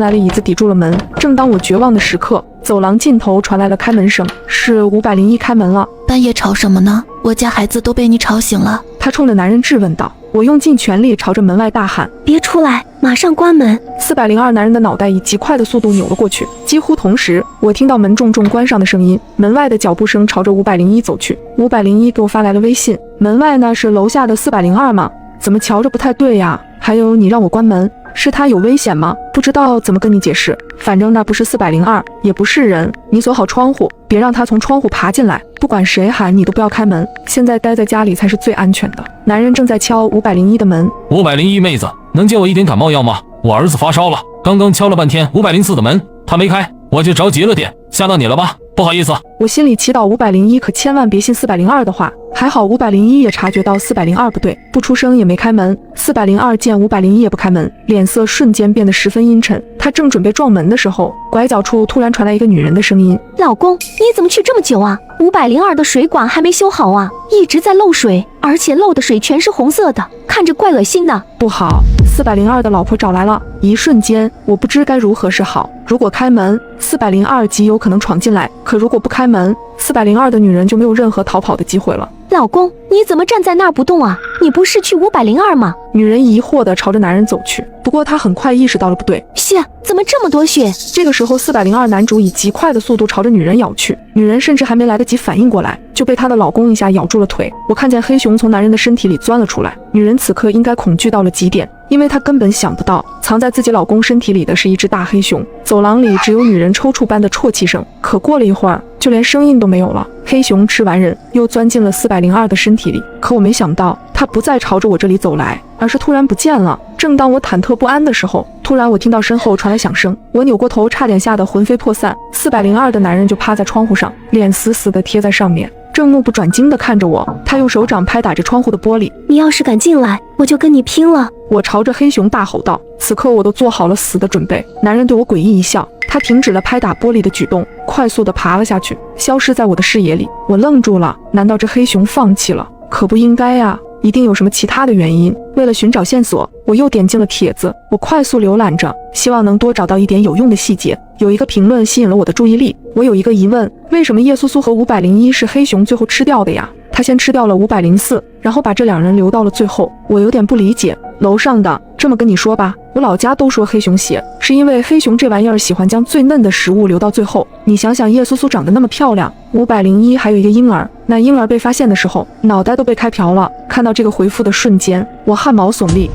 来了椅子抵住了门。正当我绝望的时刻，走廊尽头传来了开门声，是501开门了。半夜吵什么呢？我家孩子都被你吵醒了。他冲着男人质问道。我用尽全力朝着门外大喊：别出来，马上关门！402男人的脑袋以极快的速度扭了过去。几乎同时，我听到门重重关上的声音，门外的脚步声朝着501走去。501给我发来了微信：门外呢是楼下的402吗？怎么瞧着不太对呀？还有你让我关门，是他有危险吗？不知道怎么跟你解释，反正那不是402，也不是人。你锁好窗户，别让他从窗户爬进来。不管谁喊你都不要开门，现在待在家里才是最安全的。男人正在敲501的门。501妹子，能借我一点感冒药吗？我儿子发烧了，刚刚敲了半天504的门，他没开，我就着急了点，吓到你了吧？不好意思。我心里祈祷501可千万别信402的话。还好501也察觉到402不对，不出声也没开门。402见501也不开门，脸色瞬间变得十分阴沉。他正准备撞门的时候，拐角处突然传来一个女人的声音：老公，你怎么去这么久啊？502的水管还没修好啊，一直在漏水，而且漏的水全是红色的，看着怪恶心的。不好，402的老婆找来了。一瞬间，我不知该如何是好。如果开门，402极有可能闯进来；可如果不开门，402的女人就没有任何逃跑的机会了。老公，你怎么站在那儿不动啊？你不是去502吗？女人疑惑地朝着男人走去，不过她很快意识到了不对。血，怎么这么多血？这个时候402男主以极快的速度朝着女人咬去，女人甚至还没来得及反应过来，就被她的老公一下咬住了腿。我看见黑熊从男人的身体里钻了出来，女人此刻应该恐惧到了极点，因为她根本想不到藏在自己老公身体里的是一只大黑熊。走廊里只有女人抽搐般的啜泣声，可过了一会儿，就连声音都没有了。黑熊吃完人，又钻进了402的身体里，可我没想到，它不再朝着我这里走来，而是突然不见了。正当我忐忑不安的时候，突然我听到身后传来响声，我扭过头，差点吓得魂飞魄散。402的男人就趴在窗户上，脸死死地贴在上面，正目不转睛地看着我。他用手掌拍打着窗户的玻璃：你要是敢进来，我就跟你拼了！我朝着黑熊大吼道。此刻我都做好了死的准备。男人对我诡异一笑，他停止了拍打玻璃的举动，快速地爬了下去，消失在我的视野里。我愣住了，难道这黑熊放弃了？可不应该呀，一定有什么其他的原因。为了寻找线索，我又点进了帖子，我快速浏览着，希望能多找到一点有用的细节。有一个评论吸引了我的注意力，我有一个疑问，为什么叶苏苏和501是黑熊最后吃掉的呀？他先吃掉了504，然后把这两人留到了最后，我有点不理解。楼上的，这么跟你说吧，我老家都说黑熊血，是因为黑熊这玩意儿喜欢将最嫩的食物留到最后。你想想，叶苏苏长得那么漂亮，501还有一个婴儿，那婴儿被发现的时候，脑袋都被开瓢了。看到这个回复的瞬间，我汗毛耸立。